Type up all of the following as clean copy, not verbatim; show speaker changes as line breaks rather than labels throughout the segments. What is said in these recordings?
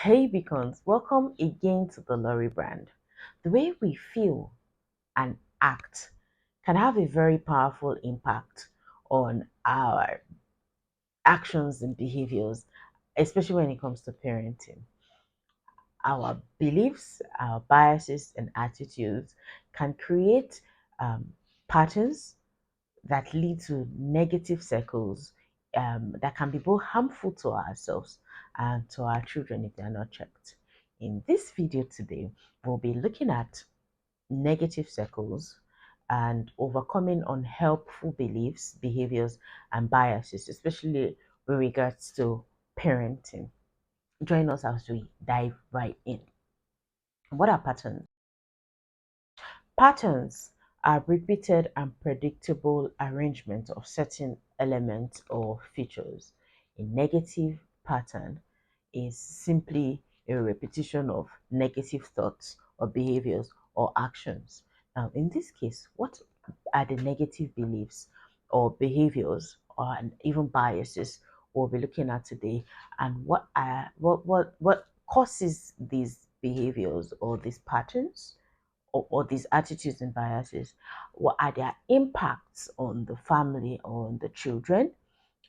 Hey Beacons, welcome again to the Lorry brand. The way we feel and act can have a very powerful impact on our actions and behaviors, especially when it comes to parenting. Our beliefs, our biases, and attitudes can create um, patterns that lead to negative circles that can be both harmful to ourselves and to our children if they are not checked. In this video today, we'll be looking at negative circles and overcoming unhelpful beliefs, behaviors, and biases, especially with regards to parenting. Join us as we dive right in. What are patterns? Patterns are repeated and predictable arrangement of certain elements or features. A negative pattern is simply a repetition of negative thoughts or behaviors or actions. Now, in this case, what are the negative beliefs or behaviors or and even biases we'll be looking at today, and what causes these behaviors or these patterns or these attitudes and biases? What are their impacts on the family or on the children?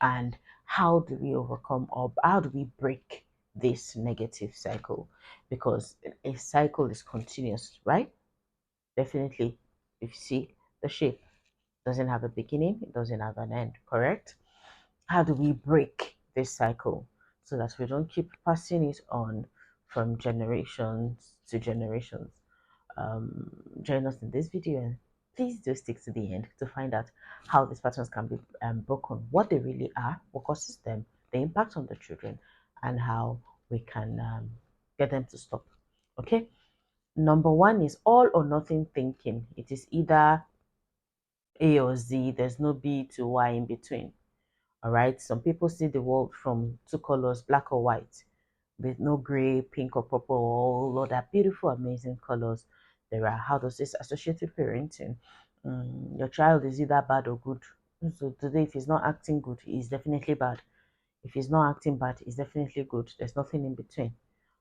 And how do we overcome or how do we break this negative cycle? Because a cycle is continuous, right? Definitely. If you see the shape doesn't have a beginning, it doesn't have an end, correct? How do we break this cycle so that we don't keep passing it on from generations to generations? Join us in this video and please do stick to the end to find out how these patterns can be broken, what they really are, what causes them, the impact on the children, and how we can get them to stop. Okay, number one is all or nothing thinking. It is either A or Z, there's no B to Y in between. All right, some people see the world from two colors, black or white, with no gray, pink, or purple, or all other beautiful, amazing colors. There are, how does this associate with parenting? Your child is either bad or good. So today, if he's not acting good, he's definitely bad. If he's not acting bad, he's definitely good. There's nothing in between.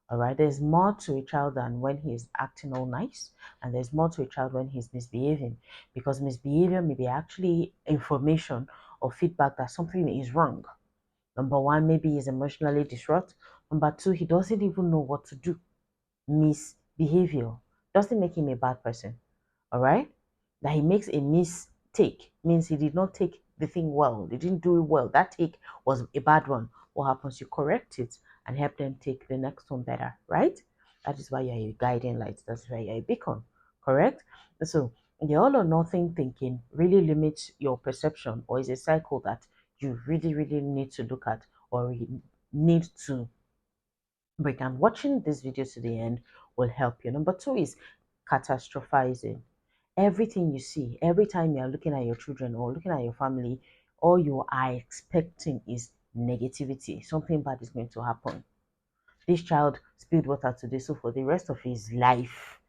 All right, there's more to a child than when he's acting all nice, and there's more to a child when he's misbehaving, because misbehavior may be actually information or feedback that something is wrong. Number one, maybe he's emotionally distraught. Number two, he doesn't even know what to do. Misbehavior doesn't make him a bad person. All right? That he makes a mistake means he did not take the thing well. He didn't do it well. That take was a bad one. What happens? You correct it and help them take the next one better, right? That is why you're a guiding light. That's why you're a beacon, correct? So the all or nothing thinking really limits your perception, or is a cycle that you really, really need to look at or need to break. And watching this video to the end will help you. Number two is catastrophizing. Everything you see, every time you are looking at your children or looking at your family, all you are expecting is negativity. Something bad is going to happen. This child spilled water today, so for the rest of his life,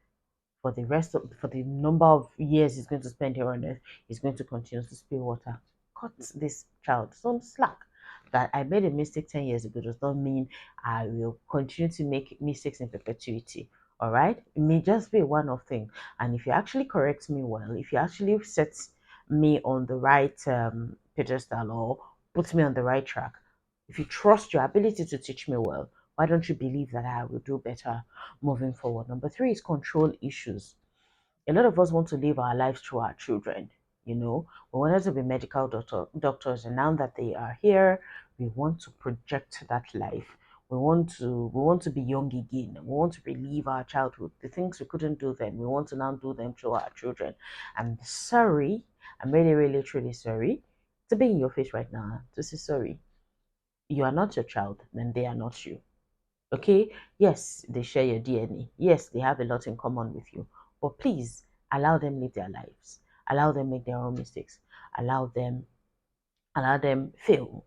for the number of years he's going to spend here on earth, he's going to continue to spill water. Cut this child some slack. That I made a mistake 10 years ago does not mean I will continue to make mistakes in perpetuity. All right, it may just be a one-off thing, and if you actually correct me well, if you actually set me on the right pedestal or put me on the right track, if you trust your ability to teach me well, why don't you believe that I will do better moving forward? Number three is control issues. A lot of us want to live our lives through our children. We wanted to be medical doctors, and now that they are here, we want to project that life. We want to be young again. We want to relive our childhood. The things we couldn't do then, we want to now do them through our children. I'm sorry. I'm really, really, truly sorry to be in your face right now to say sorry. You are not your child, then they are not you. Okay, yes, they share your DNA. Yes, they have a lot in common with you. But please allow them live their lives. Allow them make their own mistakes. Allow them fail.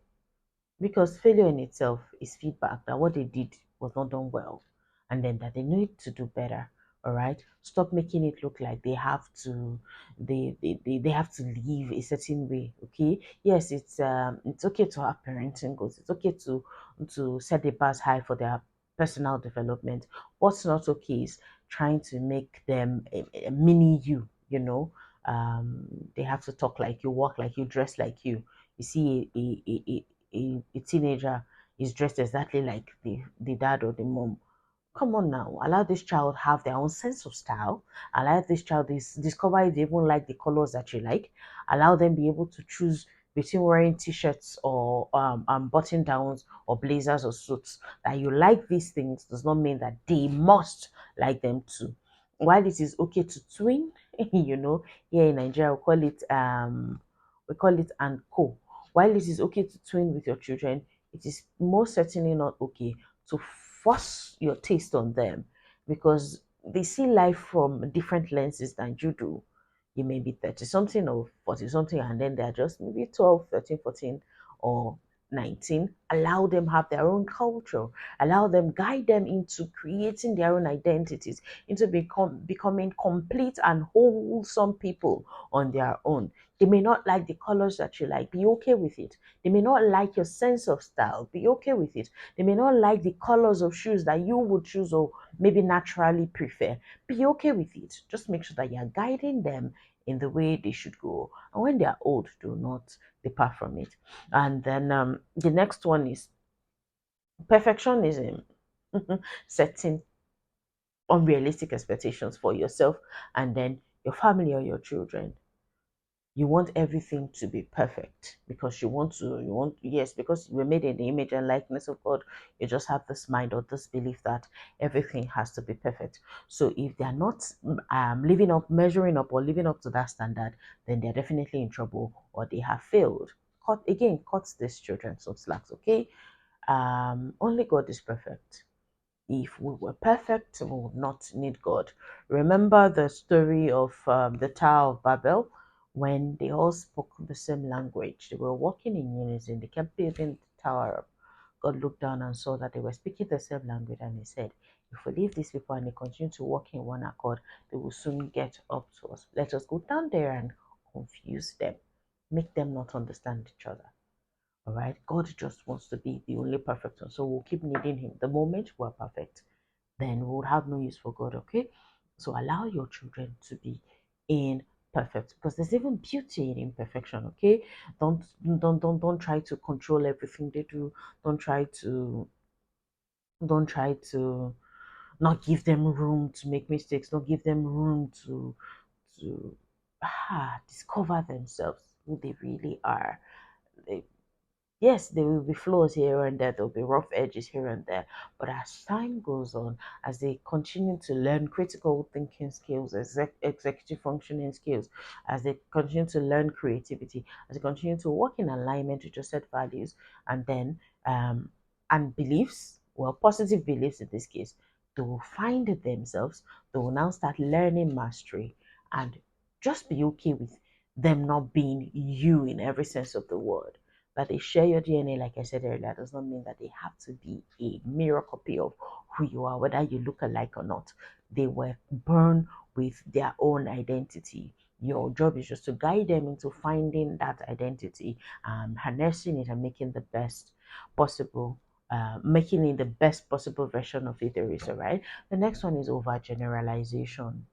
Because failure in itself is feedback that what they did was not done well. And then that they need to do better. All right. Stop making it look like they have to live a certain way. Okay. Yes, it's okay to have parenting goals. It's okay to set the bars high for their personal development. What's not okay is trying to make them a mini you, you know. They have to talk like you, walk like you, dress like you. You see a teenager is dressed exactly like the dad or the mom. Come on now, allow this child have their own sense of style. Allow this child discover if they even like the colors that you like. Allow them be able to choose between wearing t-shirts or button downs or blazers or suits. That you like these things does not mean that they must like them too. While it is okay to twin, here in Nigeria we call it and co. While it is okay to twin with your children, it is most certainly not okay to force your taste on them because they see life from different lenses than you do. You may be 30 something or 40 something, and then they're just maybe 12, 13, 14, or 19. Allow them have their own culture. Allow them, guide them into creating their own identities, into becoming complete and wholesome people on their own. They may not like the colors that you like. Be okay with it. They may not like your sense of style. Be okay with it. They may not like the colors of shoes that you would choose or maybe naturally prefer. Be okay with it. Just make sure that you're guiding them in the way they should go. And when they are old, do not depart from it. And then the next one is perfectionism. Setting unrealistic expectations for yourself and then your family or your children. You want everything to be perfect because yes, because you were made in the image and likeness of God. You just have this mind or this belief that everything has to be perfect. So if they're not living up, measuring up, or living up to that standard, then they're definitely in trouble or they have failed. Cut these children some slacks. Okay. Only God is perfect. If we were perfect, we would not need God. Remember the story of the Tower of Babel when they all spoke the same language. They were working in unison. They kept building the tower up. God looked down and saw that they were speaking the same language, and He said, "If we leave these people and they continue to work in one accord, they will soon get up to us. Let us go down there and confuse them, make them not understand each other." All right, God just wants to be the only perfect one, so we'll keep needing Him. The moment we're perfect, then we would have no use for God. Okay, so allow your children to be imperfect because there's even beauty in imperfection. Okay, don't try to control everything they do. Don't try to don't try to not give them room to make mistakes. Don't give them room to discover themselves, who they really are. They, yes, there will be flaws here and there, there'll be rough edges here and there, but as time goes on, as they continue to learn critical thinking skills, executive functioning skills, as they continue to learn creativity, as they continue to work in alignment with your set values and then um and beliefs, well, positive beliefs in this case, they will find themselves, they will now start learning mastery and just be okay with them not being you in every sense of the word. That they share your DNA, like I said earlier, does not mean that they have to be a mirror copy of who you are, whether you look alike or not. They were born with their own identity. Your job is just to guide them into finding that identity, harnessing it, and making it the best possible version of it there is. All right. The next one is overgeneralization,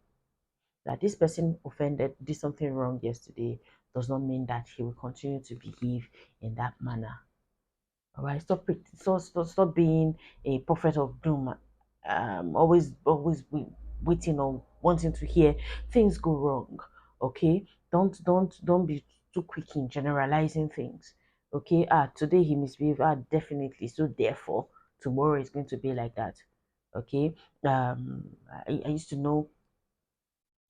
that this person offended, did something wrong yesterday, does not mean that he will continue to behave in that manner. All right, stop being a prophet of doom. Always waiting or wanting to hear things go wrong. Okay, don't be too quick in generalizing things. Okay, today he misbehaved. Definitely. So therefore, tomorrow is going to be like that. Okay, I used to know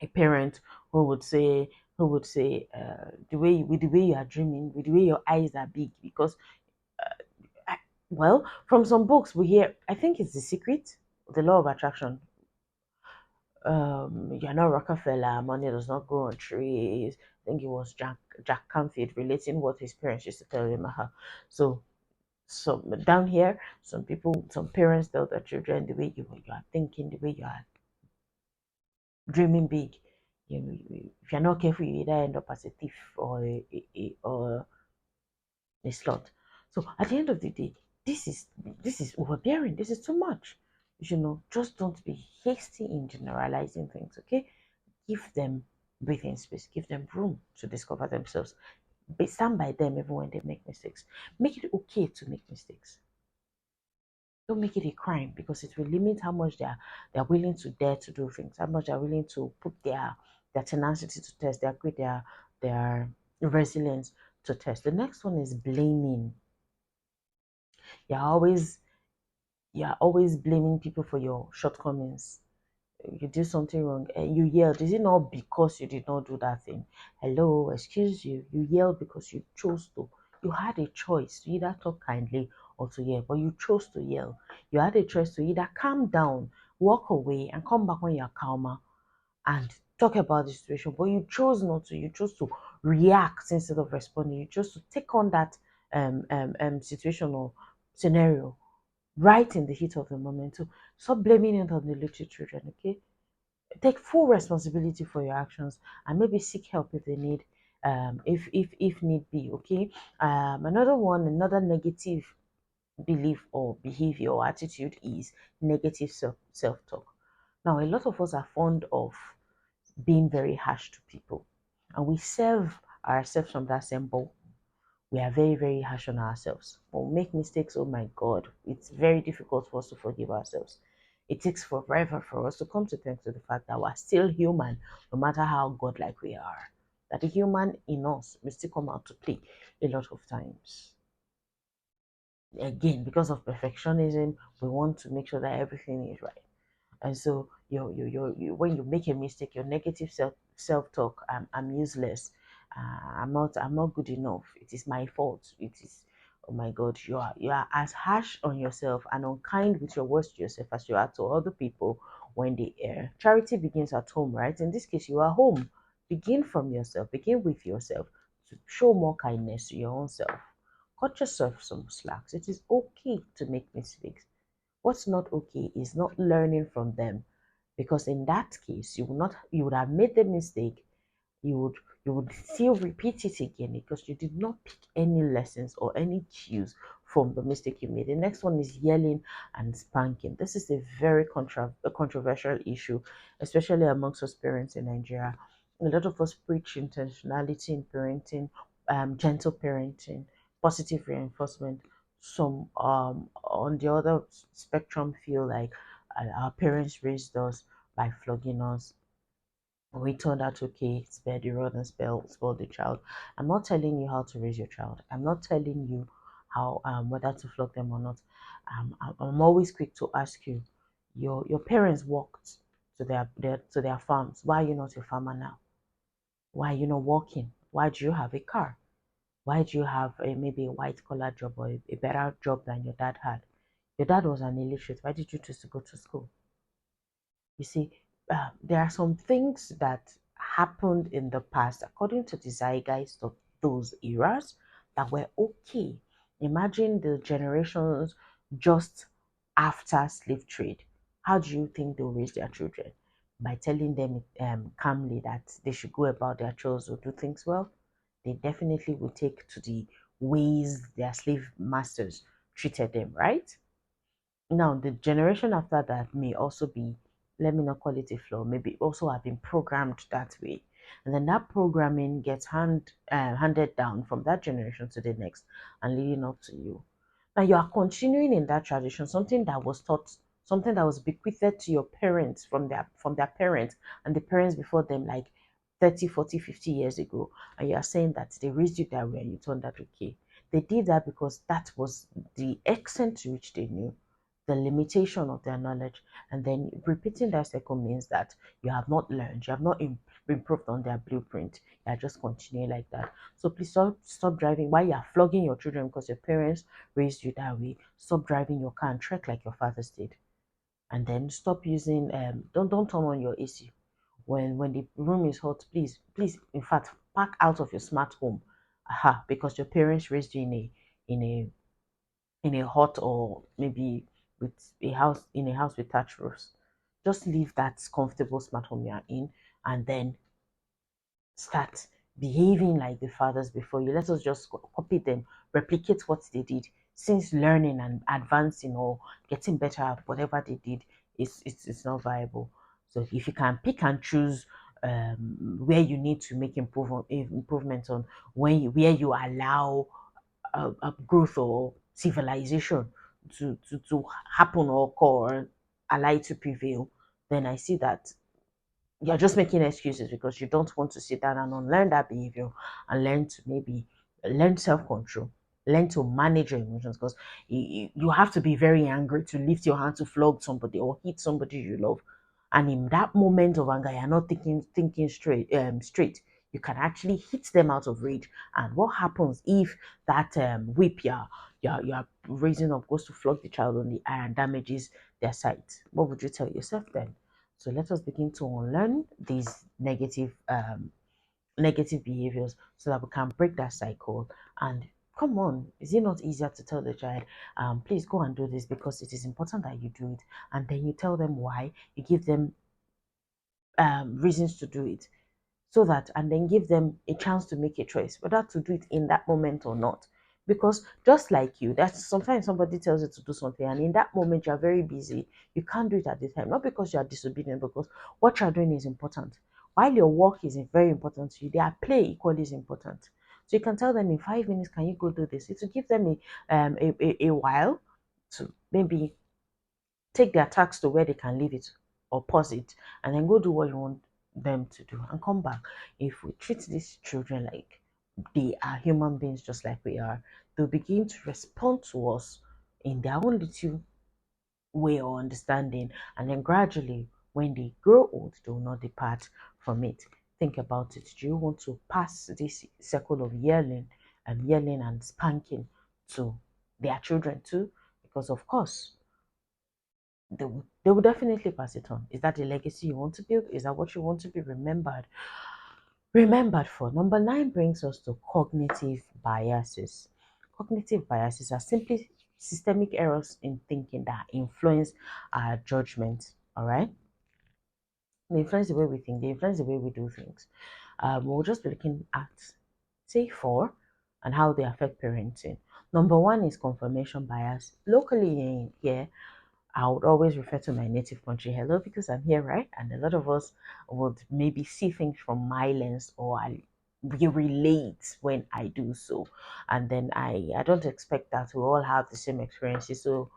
a parent who would say with the way you are dreaming, with the way your eyes are big, because well, from some books we hear, I think it's The Secret, The Law of Attraction. You're not Rockefeller, money does not grow on trees. I think it was Jack Canfield relating what his parents used to tell him. So down here, some parents tell their children the way you are thinking, the way you are dreaming big. If you're not careful, you either end up as a thief or or a slut. So at the end of the day, this is overbearing. This is too much. Just don't be hasty in generalizing things, okay? Give them breathing space, give them room to discover themselves. Stand by them even when they make mistakes. Make it okay to make mistakes. Don't make it a crime because it will limit how much they're willing to dare to do things, how much they're willing to put their tenacity to test, their resilience to test. The next one is blaming. You're always you're always blaming people for your shortcomings. You do something wrong and you yelled. Is it not because you did not do that thing? Hello, excuse you. You yelled because you chose to. You had a choice to either talk kindly or to yell, but you chose to yell. You had a choice to either calm down, walk away, and come back when you're calmer and talk about the situation. But you chose not to. You chose to react instead of responding. You chose to take on that situation or scenario right in the heat of the moment. So stop blaming it on the little children, okay? Take full responsibility for your actions and maybe seek help if they need if need be, okay. Another negative belief or behavior or attitude is negative self-talk. Now a lot of us are fond of being very harsh to people, and we serve ourselves from that same bowl. We are very, very harsh on ourselves. When we make mistakes, oh my God, it's very difficult for us to forgive ourselves. It takes forever for us to come to terms with the fact that we're still human, no matter how godlike we are. That the human in us will still come out to play a lot of times. Again, because of perfectionism, we want to make sure that everything is right. And so when you make a mistake, your negative self talk, I'm useless, I'm not good enough, it is my fault, it is, oh my God, you are as harsh on yourself and unkind with your words to yourself as you are to other people when they err. Charity begins at home, right? In this case, you are home. Begin from yourself, begin with yourself to show more kindness to your own self. Cut yourself some slacks. It is okay to make mistakes. What's not okay is not learning from them, because in that case you would have made the mistake, you would you would still repeat it again because you did not pick any lessons or any cues from the mistake you made. The next one is yelling and spanking. This is a very controversial issue, especially amongst us parents in Nigeria. A lot of us preach intentionality in parenting, gentle parenting, positive reinforcement. Some on the other spectrum feel like our parents raised us by flogging us. We turned out okay, spare the rod and spoil the child. I'm not telling you how to raise your child. I'm not telling you how whether to flog them or not. I'm always quick to ask you, your parents walked to their farms. Why are you not a farmer now? Why are you not walking? Why do you have a car? Why do you have maybe a white collar job or a better job than your dad had? Your dad was an illiterate. Why did you choose to go to school? You see, there are some things that happened in the past, according to the zeitgeist of those eras, that were okay. Imagine the generations just after slave trade. How do you think they'll raise their children? By telling them calmly that they should go about their chores or do things well? They definitely will take to the ways their slave masters treated them, right? Now, the generation after that may also be, let me not call it a flaw, maybe also have been programmed that way. And then that programming gets handed down from that generation to the next and leading up to you. Now, you are continuing in that tradition, something that was taught, something that was bequeathed to your parents from their parents and the parents before them, like 30, 40, 50 years ago. And you are saying that they raised you that way and you turned that okay. They did that because that was the extent to which they knew the limitation of their knowledge. And then repeating that cycle means that you have not learned, you have not improved on their blueprint. You are just continuing like that. So please stop driving while you are flogging your children because your parents raised you that way. Stop driving your car and trek like your fathers did. And then stop using don't turn on your AC when the room is hot. Please, in fact, park out of your smart home. Aha, because your parents raised you in a in a hot or maybe with a house with thatched roofs. Just leave that comfortable smart home you are in and then start behaving like the fathers before you. Let us just copy them, replicate what they did. since learning and advancing or getting better at whatever they did it's not viable. So if you can pick and choose where you need to make improvement on, where you allow growth or civilization to happen or occur or allow it to prevail, then I see that you're just making excuses because you don't want to sit down and unlearn that behavior and learn to maybe learn self-control, learn to manage your emotions, because you have to be very angry to lift your hand to flog somebody or hit somebody you love. And in that moment of anger, you're not thinking straight. You can actually hit them out of rage. And what happens if that whip you're raising up goes to flog the child on the eye and damages their sight? What would you tell yourself then? So let us begin to unlearn these negative behaviors so that we can break that cycle. And come on, is it not easier to tell the child, please go and do this because it is important that you do it, and then you tell them why, you give them reasons to do it, so that, and then give them a chance to make a choice whether to do it in that moment or not. Because just like you, that's sometimes somebody tells you to do something and in that moment you're very busy, you can't do it at the time, not because you are disobedient, because what you're doing is important. While your work is very important to you, their play equally is important. So you can tell them, in 5 minutes can you go do this. It will give them a while to maybe take their tasks to where they can leave it or pause it and then go do what you want them to do and come back. If we treat these children like they are human beings just like we are, they'll begin to respond to us in their own little way or understanding, and then gradually when they grow old they will not depart from it. Think about it. Do you want to pass this circle of yelling and spanking to their children too? Because of course they will definitely pass it on. Is that the legacy you want to build? Is that what you want to be remembered for? Number 9 brings us to cognitive biases. Cognitive biases are simply systemic errors in thinking that influence our judgment. All right, they influence the way we think, they influence the way we do things. We'll just be looking at, say, 4 and how they affect parenting. Number 1 is confirmation bias. Locally in here, I would always refer to my native country, hello, because I'm here, right? And a lot of us would maybe see things from my lens, or we relate when I do so. And then I don't expect that we all have the same experiences. So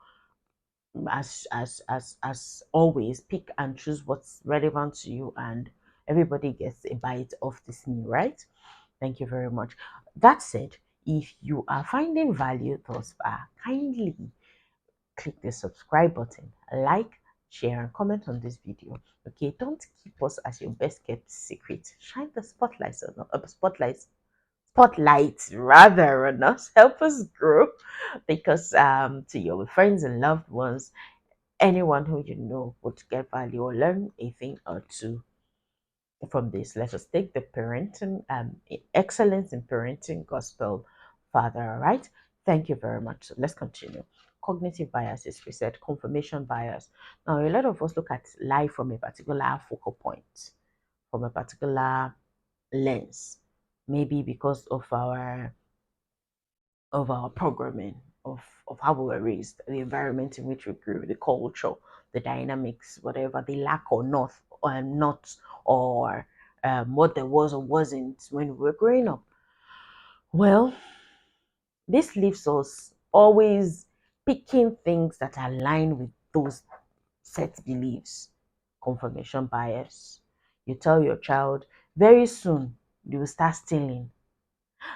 as always, pick and choose what's relevant to you, and everybody gets a bite of this meal, right? Thank you very much. That said, if you are finding value thus far, kindly click the subscribe button, like, share, and comment on this video. Okay, don't keep us as your best kept secret. Shine the spotlight rather on us. Help us grow, because to your friends and loved ones, anyone who you know would get value or learn a thing or two from this. Let us take the parenting excellence in parenting gospel further. All right, thank you very much. So let's continue. Cognitive biases, we said confirmation bias. Now a lot of us look at life from a particular focal point, from a particular lens, maybe because of our programming, of how we were raised, the environment in which we grew, the culture, the dynamics, whatever they lack or not, or what there was or wasn't when we were growing up. Well, this leaves us always picking things that align with those set beliefs. Confirmation bias. You tell your child very soon you will start stealing,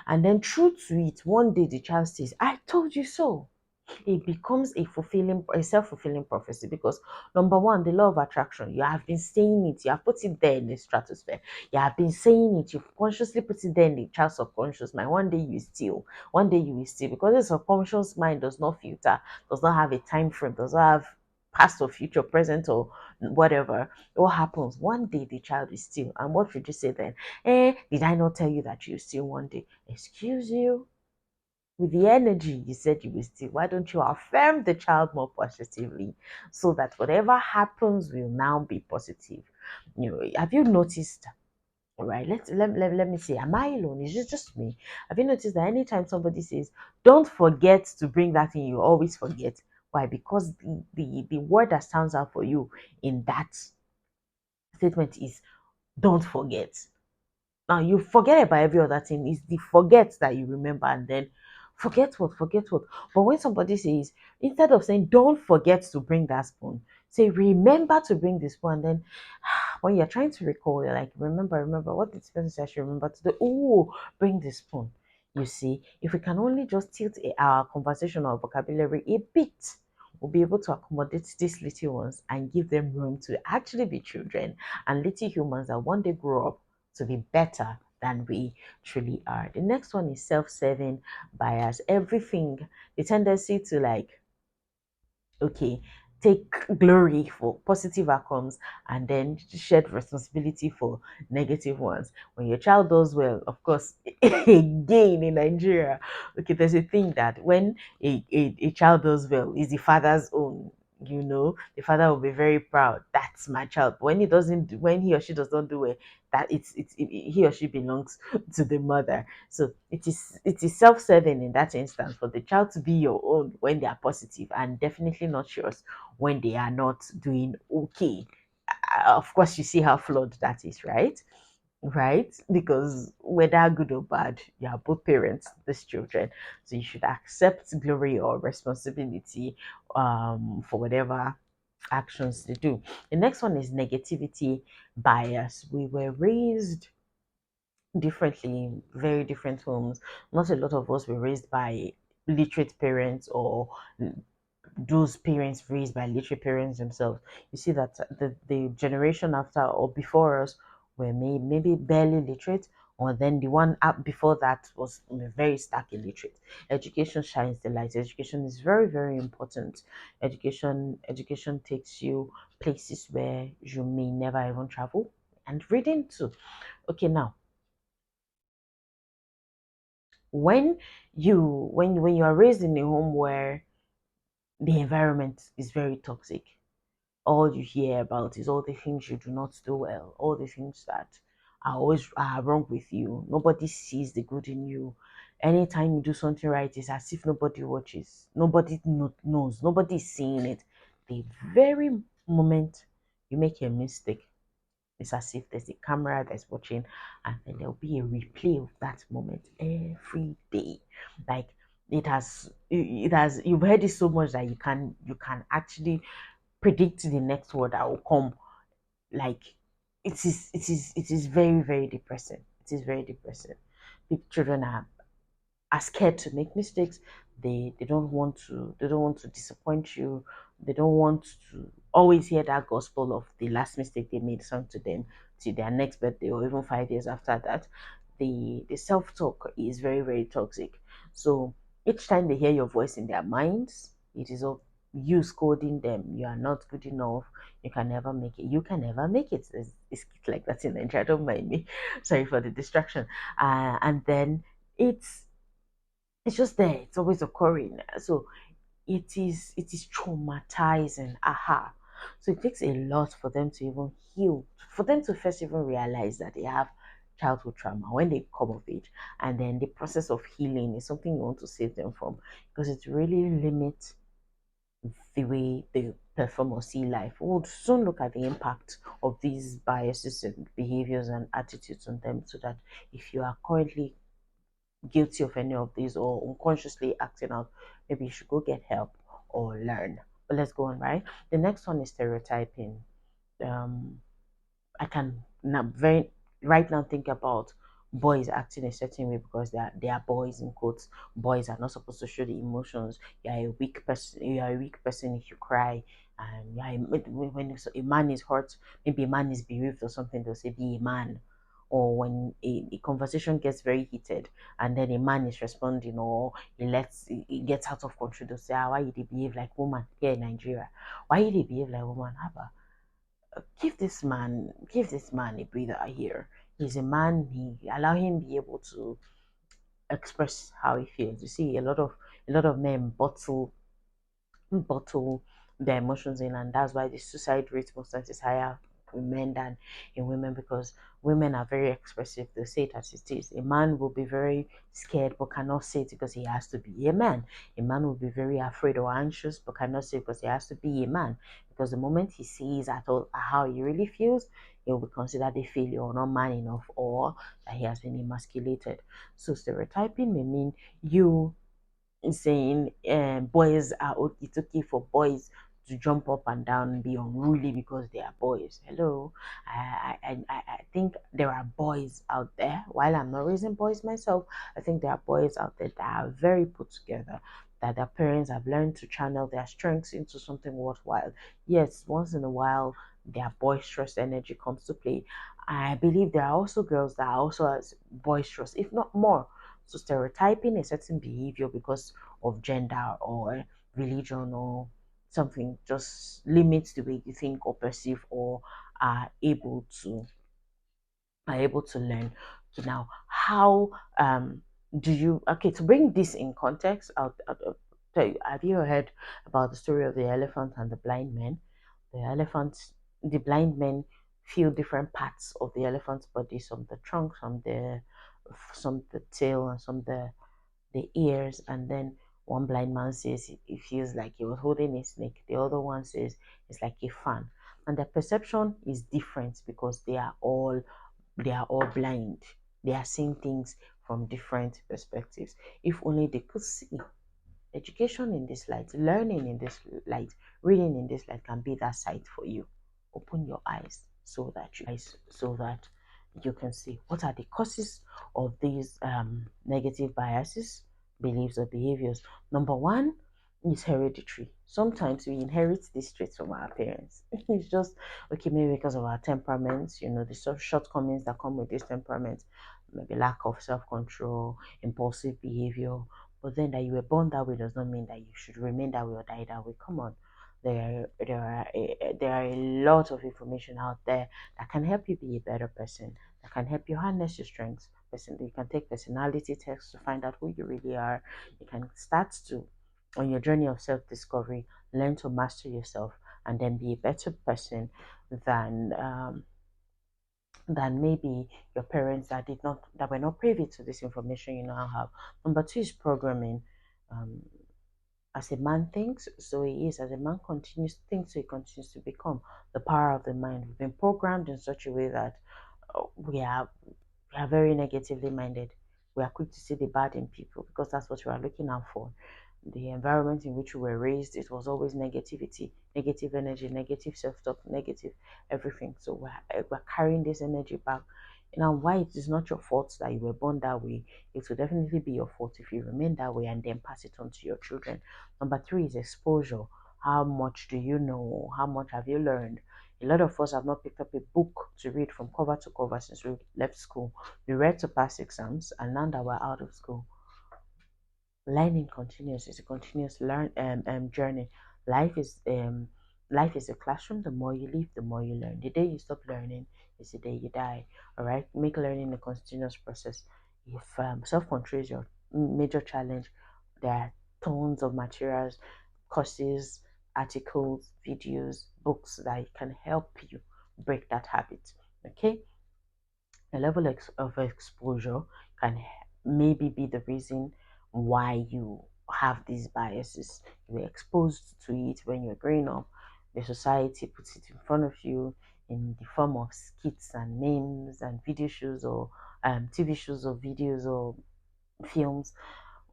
and then true to it, one day the child says, I told you so. It becomes a self-fulfilling prophecy, because number 1, the law of attraction, you have been saying it, you have put it there in the stratosphere, you have been saying it, you've consciously put it there in the child's subconscious mind. One day you steal, one day you will steal, because the subconscious mind does not filter, does not have a time frame, does not have past or future, present or whatever. What happens? One day the child is still, and what should you say then? Did I not tell you that you steal one day? Excuse you, with the energy you said you will steal, why don't you affirm the child more positively, so that whatever happens will now be positive? Have you noticed All right, let me see. Am I alone? Is it just me? Have you noticed that anytime somebody says, don't forget to bring that in, you always forget? Why? Because the word that stands out for you in that statement is don't forget. Now you forget about every other thing. It's the forget that you remember, and then forget what. But when somebody says, instead of saying don't forget to bring that spoon, say remember to bring the spoon. And then when you're trying to recall, you're like, remember what this person said I should remember to do. Oh, bring the spoon. You see, if we can only just tilt our conversation or vocabulary a bit, we'll be able to accommodate these little ones and give them room to actually be children and little humans that one day grow up to be better than we truly are. The next one is self-serving bias. Everything, the tendency to like, okay, take glory for positive outcomes and then shed responsibility for negative ones. When your child does well, of course, again in Nigeria, okay, there's a thing that when a child does well, is the father's own. The father will be very proud. That's my child. But when he doesn't, when he or she does not do well, that he or she belongs to the mother. So it is self-serving in that instance for the child to be your own when they are positive and definitely not yours when they are not doing okay. Of course, you see how flawed that is, right? Right? Because whether good or bad, you are both parents, to these children. So you should accept glory or responsibility for whatever actions they do. The next one is negativity bias. We were raised differently, very different homes. Not a lot of us were raised by literate parents or those parents raised by literate parents themselves. You see that the generation after or before us were maybe barely literate, or then the one up before that was very stark illiterate. Education shines the light. Education is very, very important. Education takes you places where you may never even travel. And reading too. Okay, now when you are raised in a home where the environment is very toxic, all you hear about is all the things you do not do well, all the things that are always are wrong with you. Nobody sees the good in you. Anytime you do something right, it's as if nobody watches, nobody knows, nobody is seeing it. The very moment you make a mistake, it's as if there's a camera that's watching, and then there'll be a replay of that moment every day. Like it has you've heard it so much that you can actually predict the next word that will come. Like it is very, very depressing. It is very depressing. Children are scared to make mistakes. They don't want to disappoint you. They don't want to always hear that gospel of the last mistake they made sung to them to their next birthday or even 5 years after that. The self-talk is very, very toxic. So each time they hear your voice in their minds, it is of you scolding them. You are not good enough. You can never make it. You can never make it. It's like that in Nigeria. Don't mind me. Sorry for the distraction. And then it's it's just there. It's always occurring. So it is traumatizing. Aha. So it takes a lot for them to even heal, for them to first even realize that they have childhood trauma when they come of age. And then the process of healing is something you want to save them from, because it really limits the way they perform or see life. We'll soon look at the impact of these biases and behaviors and attitudes on them, so that if you are currently guilty of any of these or unconsciously acting out, maybe you should go get help or learn. But let's go on, right? The next one is stereotyping. Um, I can now very right now think about boys acting a certain way because they are boys in quotes. Boys are not supposed to show the emotions. You are a weak person. You are a weak person if you cry. And when a man is hurt, maybe a man is bereaved or something, they'll say be a man. Or when a conversation gets very heated and then a man is responding, or he gets out of control, they'll say, why you they behave like woman here in Nigeria? Why you they behave like woman? Haba, give this man a breather here. He's a man. He allow him be able to express how he feels. You see, a lot of men bottle their emotions in, and that's why the suicide rate most times is higher in men than in women, because women are very expressive. They say it as it is. A man will be very scared but cannot say it because he has to be a man. A man will be very afraid or anxious but cannot say it because he has to be a man. Because the moment he sees at all how he really feels, he will be considered a failure or not man enough, or that he has been emasculated. So stereotyping may mean you saying boys are it's okay for boys to jump up and down and be unruly because they are boys. Hello, I think there are boys out there. While I'm not raising boys myself, I think there are boys out there that are very put together. That their parents have learned to channel their strengths into something worthwhile. Yes, once in a while, their boisterous energy comes to play. I believe there are also girls that are also as boisterous, if not more. So stereotyping a certain behavior because of gender or religion or something just limits the way you think or perceive or are able to learn. Okay, now how do you, okay, to bring this in context, I'll tell you, have you heard about the story of the elephant and the blind man? The elephant, the blind men feel different parts of the elephant's body, some the trunk, some the tail, and some the ears. And then one blind man says he feels like he was holding a snake. The other one says it's like a fan. And the perception is different because they are all blind. They are seeing things from different perspectives. If only they could see. Education in this light, learning in this light, reading in this light can be that sight for you. Open your eyes so that you can see what are the causes of these negative biases, beliefs, or behaviors. Number one is hereditary. Sometimes we inherit these traits from our parents. It's just okay, maybe because of our temperaments, the shortcomings that come with this temperament, maybe lack of self-control, impulsive behavior. But then that you were born that way does not mean that you should remain that way or die that way. Come on. There are a lot of information out there that can help you be a better person, that can help you harness your strengths. You can take personality tests to find out who you really are. You can start to, on your journey of self-discovery, learn to master yourself and then be a better person than maybe your parents that were not privy to this information you now have. Number two is programming. Um, as a man thinks, so he is. As a man continues to think, so he continues to become. The power of the mind. We've been programmed in such a way that we are very negatively minded. We are quick to see the bad in people because that's what we are looking out for. The environment in which we were raised, it was always negativity, negative energy, negative self-talk, negative everything. So we're carrying this energy back. Now, why it is not your fault that you were born that way, it will definitely be your fault if you remain that way and then pass it on to your children. Number three is exposure. How much do you know? How much have you learned? A lot of us have not picked up a book to read from cover to cover since we left school. We read to pass exams, and now that we're out of school, learning continues. It's a continuous journey. Life is a classroom. The more you live, the more you learn. The day you stop learning is the day you die. All right, make learning a continuous process. If self-control is your major challenge, there are tons of materials, courses, articles, videos, books that can help you break that habit. Okay, a level of exposure can maybe be the reason why you have these biases. You were exposed to it when you were growing up. The society puts it in front of you in the form of skits and memes and video shows or TV shows or videos or films.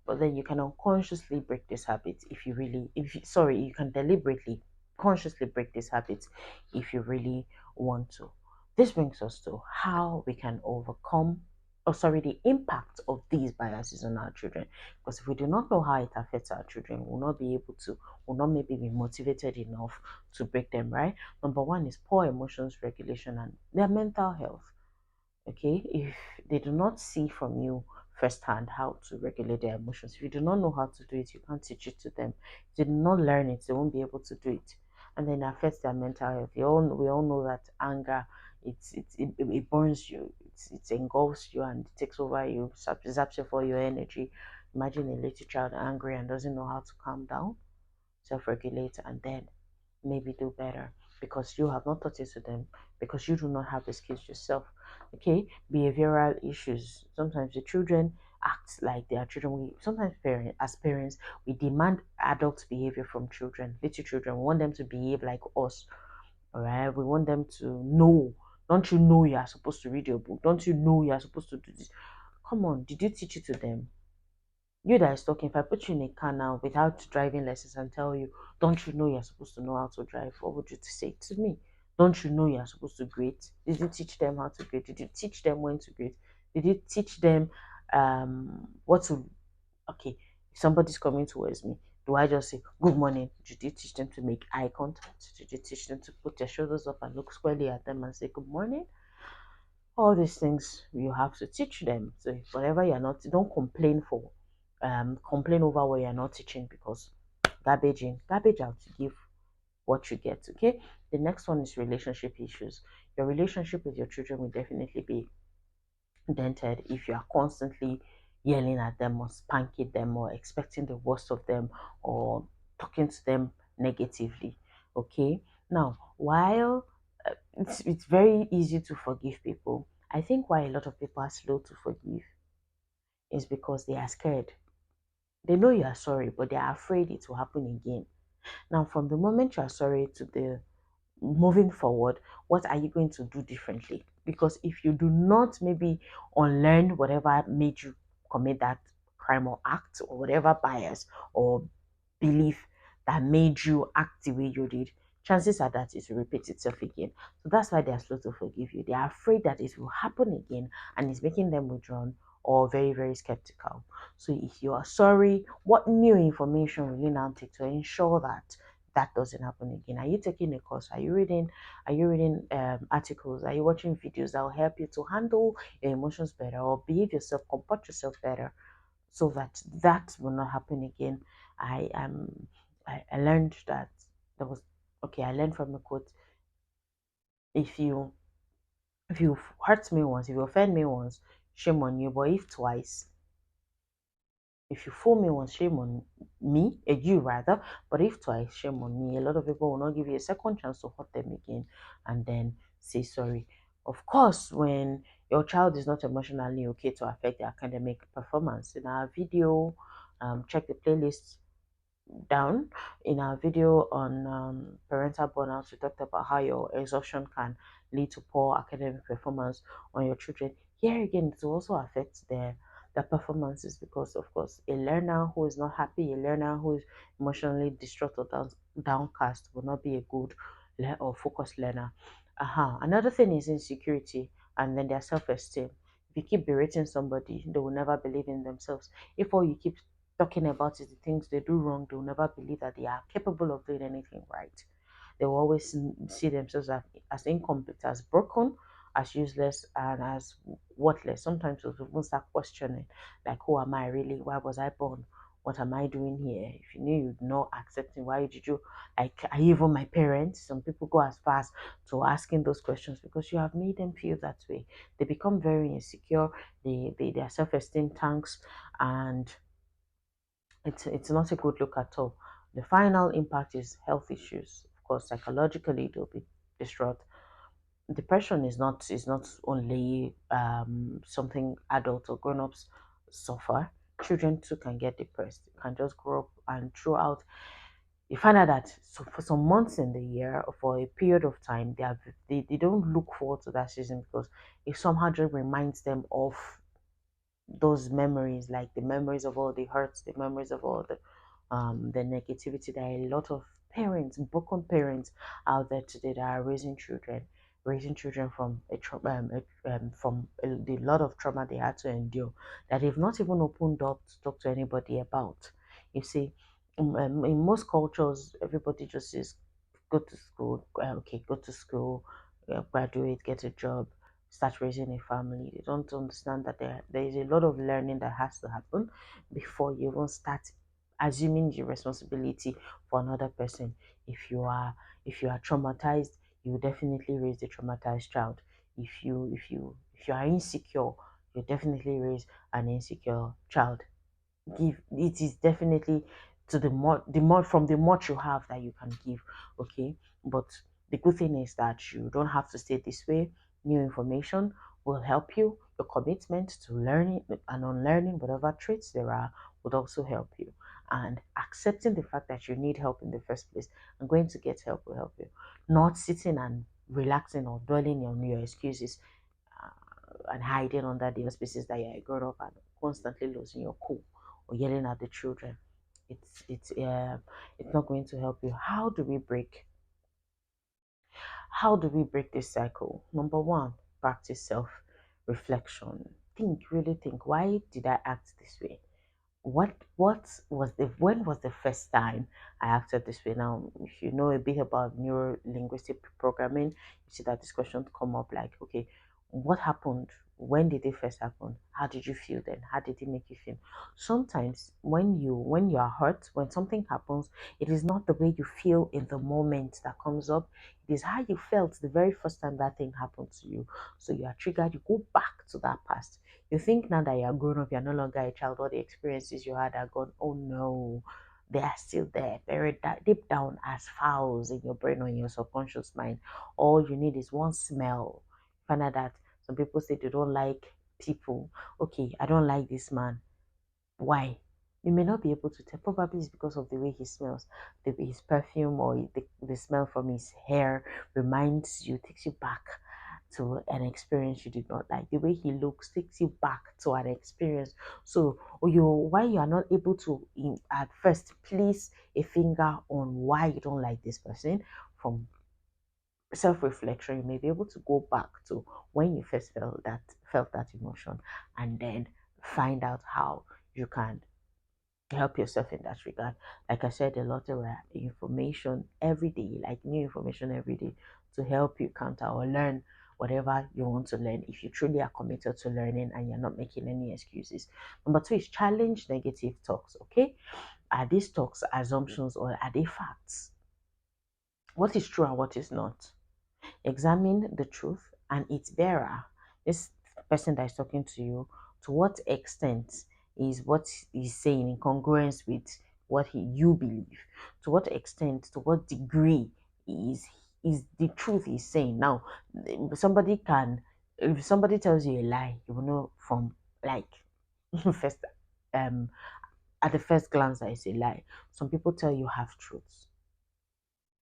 But then you can unconsciously break this habit if you really, if you, sorry, you can deliberately consciously break this habit if you really want to. This brings us to how we can overcome, the impact of these biases on our children. Because if we do not know how it affects our children, we'll not be able to, will not maybe be motivated enough to break them, right? Number one is poor emotions regulation and their mental health. Okay, if they do not see from you firsthand how to regulate their emotions, if you do not know how to do it, you can't teach it to them. If they do not learn it, they won't be able to do it, and then it affects their mental health. We all know that anger, it burns you, it engulfs you and it takes over you, zaps you for your energy. Imagine a little child angry and doesn't know how to calm down, self-regulate, and then maybe do better. because you have not taught it to them, because you do not have the skills yourself. Okay, behavioral issues. Sometimes the children act like they are children. We sometimes as parents, we demand adult behavior from children, little children. We want them to behave like us. All right, we want them to know. Don't you know you are supposed to read your book? Don't you know you are supposed to do this? Come on, did you teach it to them? You that is talking, if I put you in a car now without driving lessons and tell you, don't you know you're supposed to know how to drive? What would you say to me? Don't you know you're supposed to grade? Did you teach them how to grade? Did you teach them when to grade? Did you teach them what to, okay, if somebody's coming towards me, do I just say good morning? Did you teach them to make eye contact? Did you teach them to put their shoulders up and look squarely at them and say good morning? All these things you have to teach them. So whatever you're not, don't complain for, complain over what you're not teaching, because garbage in, garbage out. Give what you get. Okay. The next one is relationship issues. Your relationship with your children will definitely be dented if you are constantly yelling at them or spanking them or expecting the worst of them or talking to them negatively. Okay. Now, while it's very easy to forgive people, I think why a lot of people are slow to forgive is because they are scared. They know you are sorry, but they are afraid it will happen again. Now, from the moment you are sorry to the moving forward, what are you going to do differently? Because if you do not maybe unlearn whatever made you commit that crime or act or whatever bias or belief that made you act the way you did, chances are that it will repeat itself again. So that's why they are slow to forgive you. They are afraid that it will happen again and it's making them withdrawn or very, very skeptical. So if you are sorry, what new information will you now take to ensure that that doesn't happen again? Are you taking a course? Are you reading articles? Are you watching videos that will help you to handle your emotions better or behave yourself, comport yourself better, so that that will not happen again? I learned that there was, okay, I learned from a quote: if you hurt me once, if you offend me once, shame on you, but if twice, if you fool me once, shame on me, you rather, but if twice, shame on me. A lot of people will not give you a second chance to hurt them again and then say sorry. Of course, when your child is not emotionally okay to affect their academic performance, in our video, check the playlist down. In our video on parental burnout, we talked about how your exhaustion can lead to poor academic performance on your children. Here again, it will also affect their performances, because of course a learner who is not happy, a learner who is emotionally distraught or downcast will not be a good or focused learner. Another thing is insecurity and then their self-esteem. If you keep berating somebody, they will never believe in themselves. If all you keep talking about is the things they do wrong, they will never believe that they are capable of doing anything right. They will always see themselves as incomplete, as broken, as useless, and as worthless. Sometimes they'll even start questioning, like, who am I really? Why was I born? What am I doing here? If you knew you'd not accept me, why did you, like, are you even my parents? Some people go as far as to asking those questions because you have made them feel that way. They become very insecure, their self-esteem tanks, and it's not a good look at all. The final impact is health issues. Of course, psychologically they'll be distraught. Depression is not only something adults or grown-ups suffer. Children too can get depressed. You can just grow up and throughout you find out that, so for some months in the year or for a period of time they don't look forward to that season because it somehow just reminds them of those memories, like the memories of all the hurts, the memories of all the negativity. There are a lot of parents, broken parents out there today that are raising children from from the lot of trauma they had to endure that they've not even opened up to talk to anybody about. You see, in most cultures, everybody just says, "Go to school, okay, go to school, graduate, get a job, start raising a family." They don't understand that there is a lot of learning that has to happen before you even start assuming the responsibility for another person. If you are traumatized, you will definitely raise a traumatized child. If you are insecure, you definitely raise an insecure child. Give, it is definitely to the more from the much you have that you can give. Okay, but The good thing is that you don't have to stay this way. New information will help you. Your commitment to learning and unlearning whatever traits there are would also help you. And accepting the fact that you need help in the first place and going to get help will help you. Not sitting and relaxing or dwelling on your excuses and hiding under the auspices that you're a grown up and constantly losing your cool or yelling at the children. It's not going to help you. How do we break this cycle? Number one, practice self reflection. Really think, why did I act this way? When was the first time I acted this way? Now, if you know a bit about neuro linguistic programming, you see that this question come up like, okay, what happened? When did it first happen? How did you feel then? How did it make you feel? Sometimes when you are hurt, when something happens, it is not the way you feel in the moment that comes up. It is how you felt the very first time that thing happened to you. So you are triggered, you go back to that past. You think now that you're grown up, you're no longer a child, all the experiences you had are gone. Oh no, they are still there, buried deep down as files in your brain or in your subconscious mind. All you need is one smell. Find out that some people say they don't like people. Okay, I don't like this man. Why? You may not be able to tell. Probably it's because of the way he smells. His perfume or the smell from his hair reminds you, takes you back to an experience you did not like. The way he looks takes you back to an experience. So, why you are not able to at first place a finger on why you don't like this person, from self-reflection, you may be able to go back to when you first felt that emotion, and then find out how you can help yourself in that regard. Like I said, a lot of information every day, like new information every day, to help you counter or learn whatever you want to learn if you truly are committed to learning and you're not making any excuses. Number two is challenge negative talks. Okay, are these talks assumptions or are they facts? What is true and what is not? Examine the truth and its bearer. This person that is talking to you, to what extent is what he's saying in congruence with what you believe? To what extent, to what degree is the truth he's saying? Now, somebody can, if somebody tells you a lie, you will know from like first um at the first glance that it's a lie. Some people tell you half truths,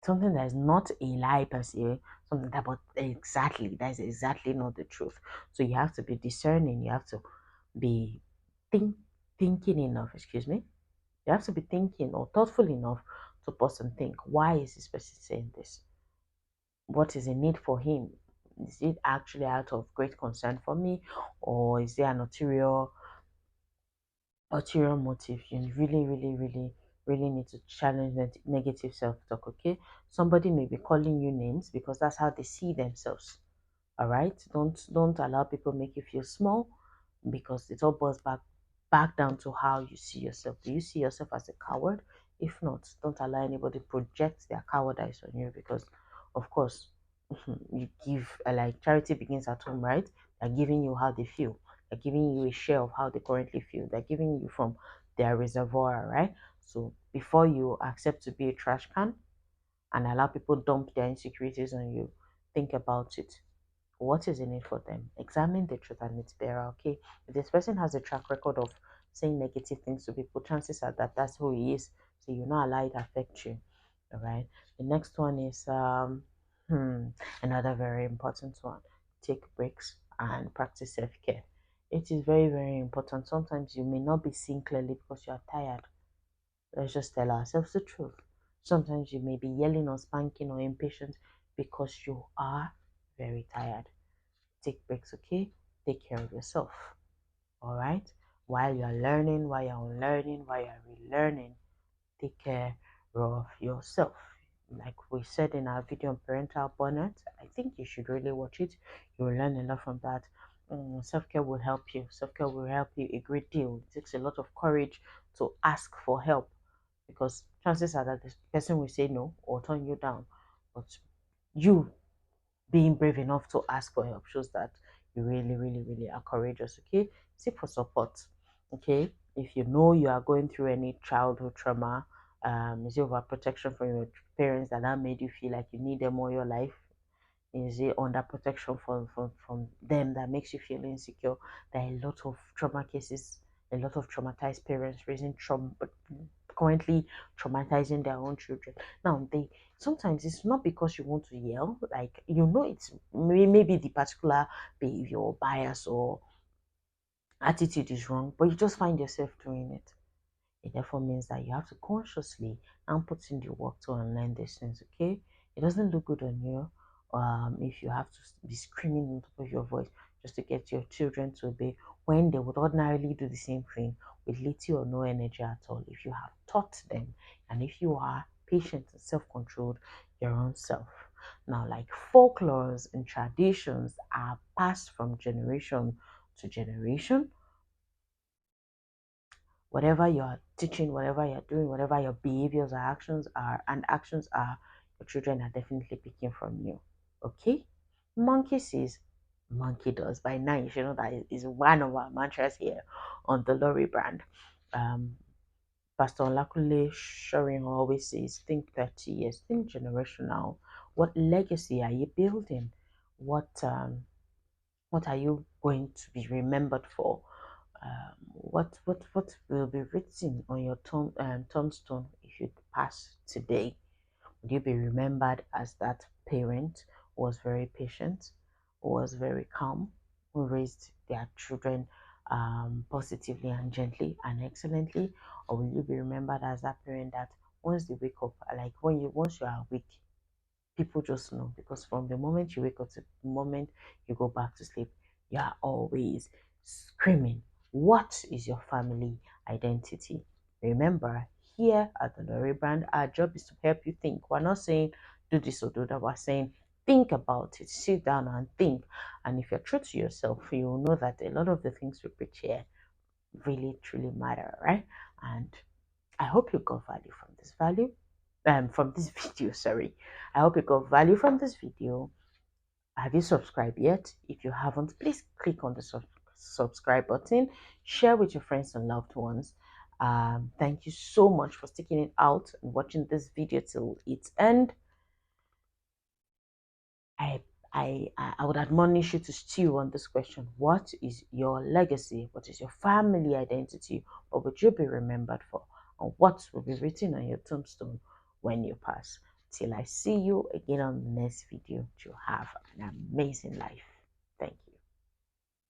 something that is not a lie per se, something that, but exactly, that is exactly not the truth. So you have to be discerning, you have to be think, thinking enough, excuse me. You have to be thinking or thoughtful enough to pause and think, why is this person saying this? What is the need for him? Is it actually out of great concern for me, or is there an ulterior motive? You really, really, really, really need to challenge that negative self-talk. Okay, somebody may be calling you names because that's how they see themselves. All right, don't allow people make you feel small, because it all boils back down to how you see yourself. Do you see yourself as a coward? If not, don't allow anybody project their cowardice on you, because of course you give, like charity begins at home, right? They're giving you how they feel. They're giving you a share of how they currently feel. They're giving you from their reservoir, right? So before you accept to be a trash can and allow people dump their insecurities on you, think about it. What is in it for them? Examine the truth and its bearer. Okay, if this person has a track record of saying negative things to people, chances are that that's who he is. So you not allow it affect you. All right. The next one is another very important one. Take breaks and practice self care. It is very, very important. Sometimes you may not be seeing clearly because you are tired. Let's just tell ourselves the truth. Sometimes you may be yelling or spanking or impatient because you are very tired. Take breaks, okay? Take care of yourself, all right? While you're learning, while you're unlearning, while you're relearning, take care of yourself. Like we said in our video on parental burnout, I think you should really watch it. You will learn a lot from that. Self-care will help you. Self-care will help you a great deal. It takes a lot of courage to ask for help, because chances are that the person will say no or turn you down. But you being brave enough to ask for help shows that you really, really, really are courageous. Okay, seek for support. Okay, if you know you are going through any childhood trauma, Is it overprotection from your parents that made you feel like you need them all your life? Is it under protection from them that makes you feel insecure? There are a lot of trauma cases, a lot of traumatized parents raising trauma, currently traumatizing their own children. Now, they sometimes it's not because you want to yell, like it's maybe the particular behavior or bias or attitude is wrong, but you just find yourself doing it. It therefore means that you have to consciously and put in the work to unlearn these things, okay? It doesn't look good on you if you have to be screaming on top of your voice just to get your children to obey when they would ordinarily do the same thing with little or no energy at all. If you have taught them and if you are patient and self-controlled your own self. Now, like folklores and traditions are passed from generation to generation. Whatever you're teaching, whatever you're doing, whatever your behaviors or actions are, your children are definitely picking from you. Okay? Monkey sees, monkey does. By now, you should know that is one of our mantras here on the Lorry brand. Um, Pastor Lakule Shoring always says, think 30 years, think generational. What legacy are you building? What what are you going to be remembered for? What will be written on your tombstone if you pass today? Will you be remembered as that parent who was very patient, who was very calm, who raised their children positively and gently and excellently, or will you be remembered as that parent that once they wake up, like once you are awake, people just know because from the moment you wake up to the moment you go back to sleep, you are always screaming. What is your family identity? Remember, here at the Lorry Brand, our job is to help you think. We're not saying do this or do that. We're saying think about it, sit down and think. And if you're true to yourself, you will know that a lot of the things we preach here really truly matter, right? And I hope you got value from this video, sorry. I hope you got value from this video. Have you subscribed yet? If you haven't, please click on the subscribe button, share with your friends and loved ones. Thank you so much for sticking it out and watching this video till its end. I I would admonish you to stew on this question. What is your legacy? What is your family identity? What would you be remembered for? And what will be written on your tombstone when you pass? Till I see you again on the next video, to have an amazing life. Thank you.